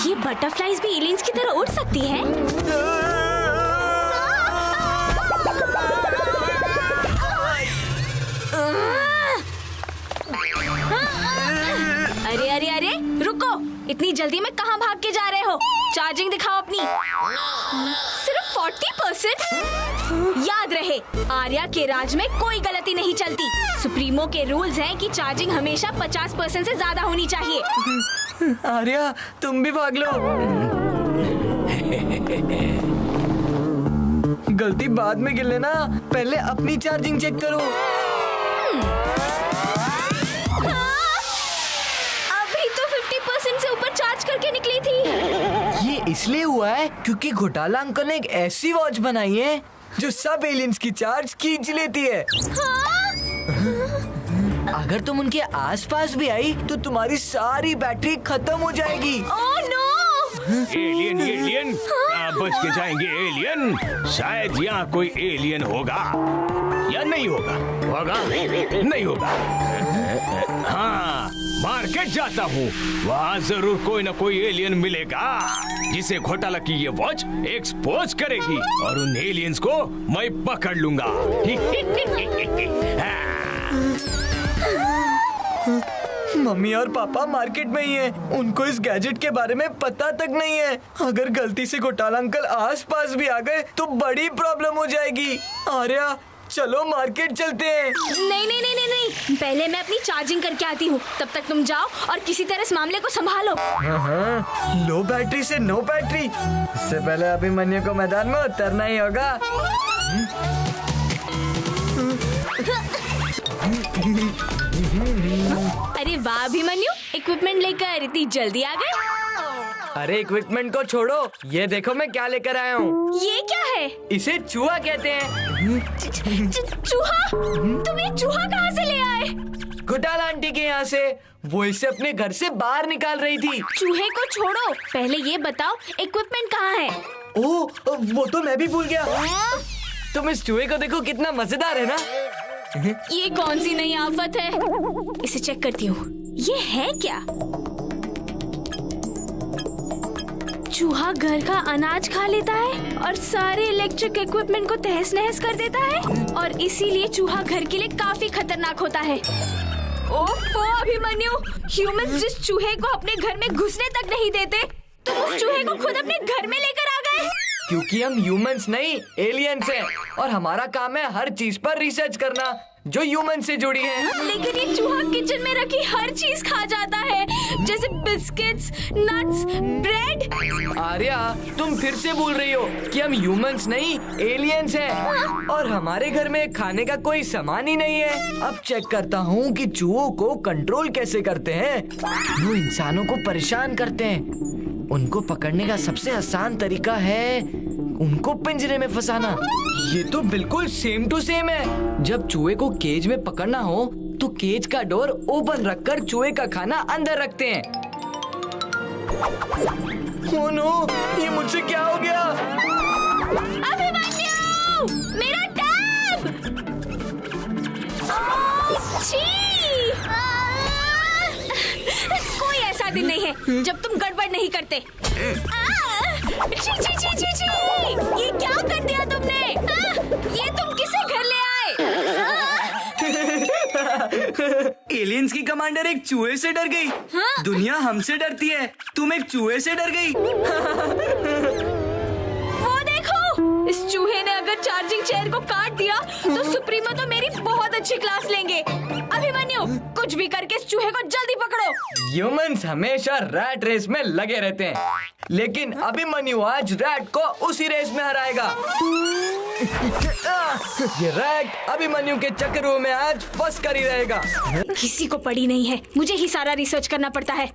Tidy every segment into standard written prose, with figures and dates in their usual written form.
ये बटरफ्लाइज भी एलियंस की तरह उड़ सकती हैं? अरे अरे अरे रुको, इतनी जल्दी में कहाँ भाग के जा रहे हो? चार्जिंग दिखाओ अपनी। सिर्फ 40%? याद रहे, आर्या के राज में कोई गलती नहीं चलती। सुप्रीमो के रूल्स हैं कि चार्जिंग हमेशा 50% से ज्यादा होनी चाहिए। आर्या तुम भी भाग लो। गलती बाद में गिर लेना, पहले अपनी चार्जिंग चेक करो। अभी तो 50% से ऊपर चार्ज करके निकली थी। ये इसलिए हुआ है क्योंकि घोटाला अंकल ने एक ऐसी वॉच बनाई है जो सब एलियंस की चार्ज खींच लेती है। अगर तुम उनके आसपास भी आई तो तुम्हारी सारी बैटरी खत्म हो जाएगी। Oh no! एलियन एलियन, बच के जाएंगे एलियन। शायद यहाँ कोई एलियन होगा या नहीं होगा। होगा नहीं होगा। हाँ, मार्केट जाता हूँ, वहाँ जरूर कोई न कोई एलियन मिलेगा जिसे घोटाला की ये वॉच एक्सपोज करेगी और उन एलियंस को मैं पकड़ लूंगा। मम्मी और पापा मार्केट में ही हैं। उनको इस गैजेट के बारे में पता तक नहीं है। अगर गलती से घोटाला अंकल आसपास भी आ गए तो बड़ी प्रॉब्लम हो जाएगी। आर्या चलो मार्केट चलते हैं। नहीं नहीं नहीं नहीं नहीं, पहले मैं अपनी चार्जिंग करके आती हूँ। तब तक तुम जाओ और किसी तरह इस मामले को संभालो। हाँ, लो बैटरी से नो बैटरी। इससे पहले अभिमन्यु को मैदान में उतरना ही होगा। अरे वाह अभिमन्यु, इक्विपमेंट लेकर इतनी जल्दी आ गए। अरे इक्विपमेंट को छोड़ो, ये देखो मैं क्या लेकर आया हूँ। ये क्या है? इसे चूहा कहते हैं। चूहा? तुम ये चूहा कहाँ से ले आए? घोटाला आंटी के यहाँ से। वो इसे अपने घर से बाहर निकाल रही थी। चूहे को छोड़ो, पहले ये बताओ इक्विपमेंट कहाँ है? ओह, वो तो मैं भी भूल गया। तुम इस चूहे को देखो, कितना मजेदार है ना। ये कौन सी नई आफत है? इसे चेक करती हूँ। ये है क्या? चूहा घर का अनाज खा लेता है और सारे इलेक्ट्रिक इक्विपमेंट को तहस नहस कर देता है, और इसीलिए चूहा घर के लिए काफी खतरनाक होता है। ओफो अभिमन्यु, ह्यूमंस जिस चूहे को अपने घर में घुसने तक नहीं देते, तुम उस चूहे को खुद अपने घर में लेकर आ गए। क्योंकि हम ह्यूमंस नहीं एलियंस हैं, और हमारा काम है हर चीज पर रिसर्च करना जो ह्यूमन से जुड़ी है। लेकिन ये चूहा किचन में रखी हर चीज खा जाता है, जैसे बिस्किट्स, नट्स, ब्रेड। आर्या तुम फिर से भूल रही हो कि हम ह्यूमंस नहीं एलियंस हैं, और हमारे घर में खाने का कोई सामान ही नहीं है। अब चेक करता हूँ कि चूहों को कंट्रोल कैसे करते हैं। वो इंसानों को परेशान करते हैं। उनको पकड़ने का सबसे आसान तरीका है उनको पिंजरे में फंसाना। ये तो बिल्कुल सेम टू सेम है। जब चूहे को केज में पकड़ना हो तो केज का डोर ओपन रखकर चूहे का खाना अंदर रखते हैं। ओह नो, ये मुझसे क्या हो गया? अभिमन्यु, मेरा टैब! कोई ऐसा दिन नहीं है जब तुम गड़बड़ नहीं करते। ची ची ची ची ची! ये क्या कर दिया तुमने? ये तुम किसे घर ले आए? एलियंस की कमांडर एक चूहे से डर गई। हाँ? दुनिया हमसे डरती है, तुम एक चूहे से डर गई। वो देखो, इस चूहे ने अगर चार्जिंग चेयर को काट दिया तो सुप्रीमो तो मेरी बहुत अच्छी क्लास लेंगे। अभिमन्यु, कुछ भी करके इस चूहे को जल्दी पकड़ो। ह्यूमंस हमेशा रैट रेस में लगे रहते हैं, लेकिन अभिमन्यु आज रैट को उसी रेस में हराएगा। ये रैट अभिमन्यु के चक्करों में आज फंस कर ही रहेगा। किसी को पड़ी नहीं है, मुझे ही सारा रिसर्च करना पड़ता है।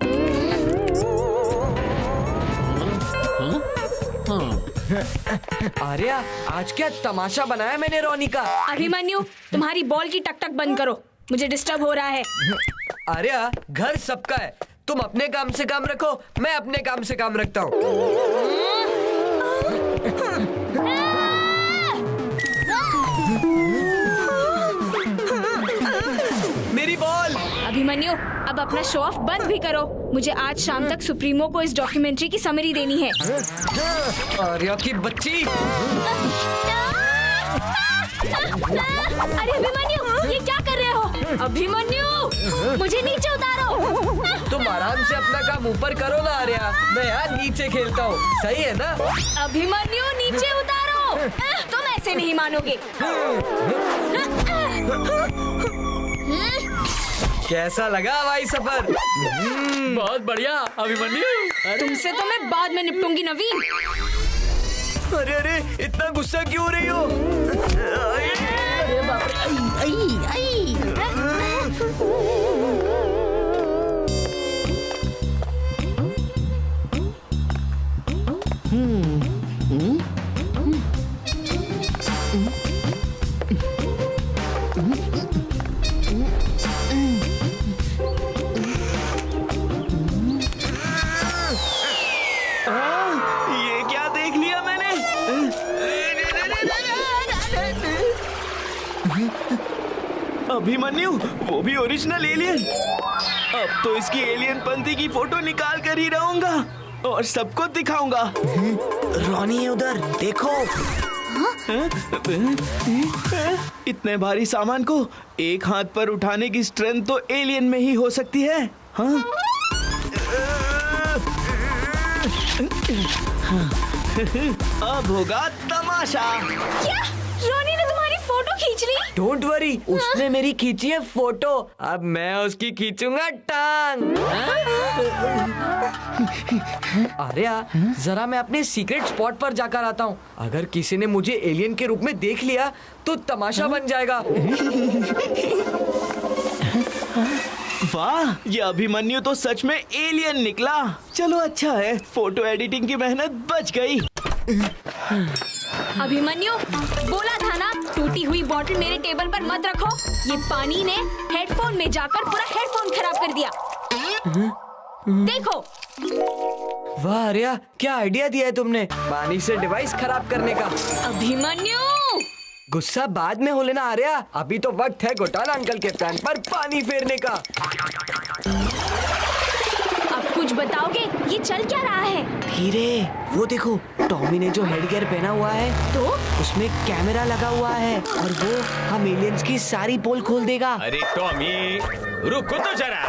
आर्या, आज क्या तमाशा बनाया मैंने रोनी का। अभिमन्यु, तुम्हारी बॉल की टक टक बंद करो, मुझे डिस्टर्ब हो रहा है। आर्या, घर सबका है, तुम अपने काम से काम रखो, मैं अपने काम से काम रखता हूँ। मेरी बॉल। अभिमन्यु, अब अपना शो ऑफ बंद भी करो। मुझे आज शाम तक सुप्रीमो को इस डॉक्यूमेंट्री की समरी देनी है। आर्या की बच्ची। अरे अभिमन्यु, ये क्या कर रहे हो? अभिमन्यु, मुझे नीचे उतारो। तुम आराम से अपना काम ऊपर करो ना आर्या, मैं यहाँ नीचे खेलता हूँ, सही है ना? अभिमन्यु, नीचे उतारो। तुम ऐसे नहीं मानोगे। कैसा लगा हवाई सफर? बहुत बढ़िया अभिमन्यु। तुमसे तो मैं बाद में निपटूंगी नवीन। अरे अरे, इतना गुस्सा क्यों हो रही हो? अरे बाप रे, ये क्या देख लिया मैंने? अभिमन्यु, वो भी ओरिजिनल एलियन। अब तो इसकी एलियन पंथी की फोटो निकाल कर ही रहूंगा और सबको दिखाऊंगा। रॉनी है उधर, देखो। इतने भारी सामान को एक हाथ पर उठाने की स्ट्रेंथ तो एलियन में ही हो सकती है। हाँ? अब होगा तमाशा। क्या? रोनी ने तुम्हारी फोटो खींच ली? डोंट वरी, उसने मेरी खींची है फोटो, अब मैं उसकी खींचूंगा टांग। आर्या, जरा मैं अपने सीक्रेट स्पॉट पर जाकर आता हूँ। अगर किसी ने मुझे एलियन के रूप में देख लिया तो तमाशा बन जाएगा। वाह, ये अभिमन्यु तो सच में एलियन निकला। चलो अच्छा है, फोटो एडिटिंग की मेहनत बच गई। अभिमन्यु, बोला था ना, टूटी हुई बॉटल मेरे टेबल पर मत रखो। ये पानी ने हेडफोन में जाकर पूरा हेडफोन खराब कर दिया। देखो। वाह आर्या, क्या आइडिया दिया है तुमने पानी से डिवाइस खराब करने का। अभिमन्यु, गुस्सा बाद में हो लेना आर्या, अभी तो वक्त है घोटाला अंकल के प्लान पर पानी फेरने का। अब कुछ बताओगे, ये चल क्या रहा है? धीरे, वो देखो, टॉमी ने जो हेडगियर पहना हुआ है तो उसमें कैमरा लगा हुआ है और वो हम एलियंस की सारी पोल खोल देगा। अरे टॉमी, रुको तो जरा।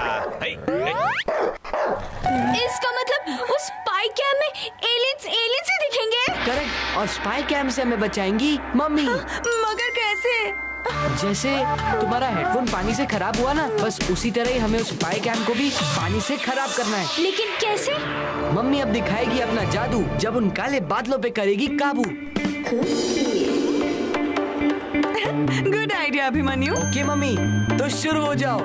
इसका मतलब उस स्पाई कैम में एलियंस ही दिखेंगे? करेक्ट, और स्पाई कैम से हमें बचाएंगी मम्मी। मगर कैसे? जैसे तुम्हारा हेडफोन पानी से खराब हुआ ना, बस उसी तरह ही हमें उस स्पाई कैम को भी पानी से खराब करना है। लेकिन कैसे? मम्मी अब दिखाएगी अपना जादू जब उन काले बादलों पे करेगी काबू। Good idea Abhimanyu. Okay mummy, तो शुरू हो जाओ।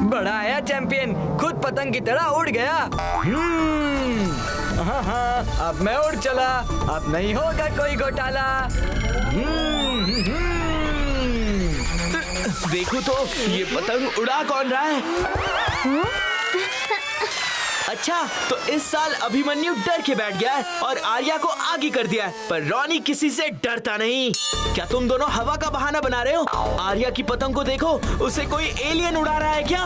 बड़ा आया चैंपियन, खुद पतंग की तरह उड़ गया। हाँ, अब मैं उड़ चला, अब नहीं होगा कोई घोटाला। देखो तो, ये पतंग उड़ा कौन रहा है? अच्छा, तो इस साल अभिमन्यु डर के बैठ गया है और आर्या को आगे कर दिया है, पर रॉनी किसी से डरता नहीं। क्या तुम दोनों हवा का बहाना बना रहे हो? आर्या की पतंग को देखो, उसे कोई एलियन उड़ा रहा है क्या?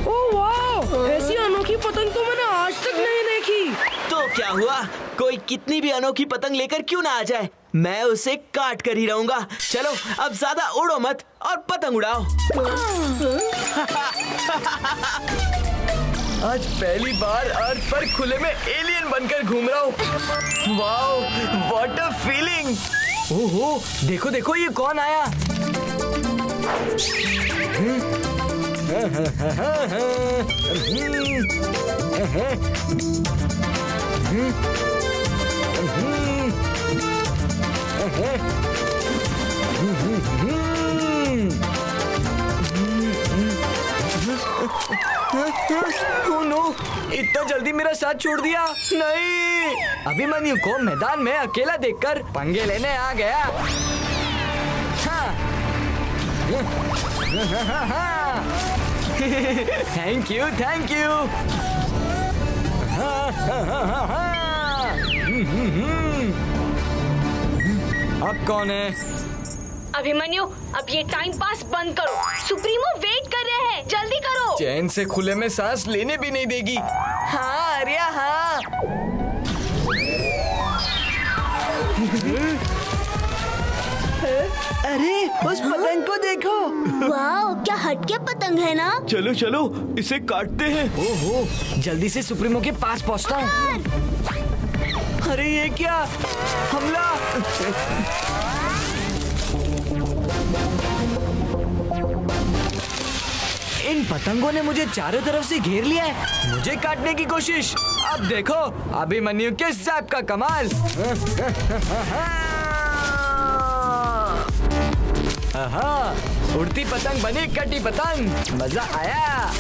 ओह वाह, ऐसी अनोखी पतंग तो मैंने आज तक नहीं देखी। तो क्या हुआ, कोई कितनी भी अनोखी पतंग लेकर क्यों ना आ जाए, मैं उसे काट कर ही रहूंगा। चलो अब ज्यादा उड़ो मत और पतंग उड़ाओ। आज पहली बार अर्थ पर खुले में एलियन बनकर घूम रहा हूँ। Wow, what a feeling. ओहो, देखो देखो, ये कौन आया? Oh no, इतना जल्दी मेरा साथ छोड़ दिया। नहीं, अभिमन्यु को मैदान में अकेला देखकर पंगे लेने आ गया। Thank you, thank you. अब कौन है? अभिमन्यु, अब ये टाइम पास बंद करो। सुप्रीमो वेट कर रहे हैं, जल्दी करो। चैन से खुले में सांस लेने भी नहीं देगी। हाँ आर्या हाँ। अरे उस पतंग को देखो। वाओ, क्या हटके पतंग है ना। चलो चलो इसे काटते हैं। ओहो, जल्दी से सुप्रीमो के पास पहुंचता हूँ। अरे ये क्या हमला। इन पतंगों ने मुझे चारों तरफ से घेर लिया है। मुझे काटने की कोशिश। अब देखो अभिमन्यु के जैप का कमाल। हाँ, उड़ती पतंग बनी कटी पतंग। मजा आया।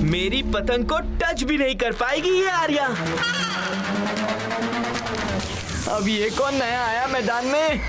मेरी पतंग को टच भी नहीं कर पाएगी ये आर्या। अब ये कौन नया आया मैदान में?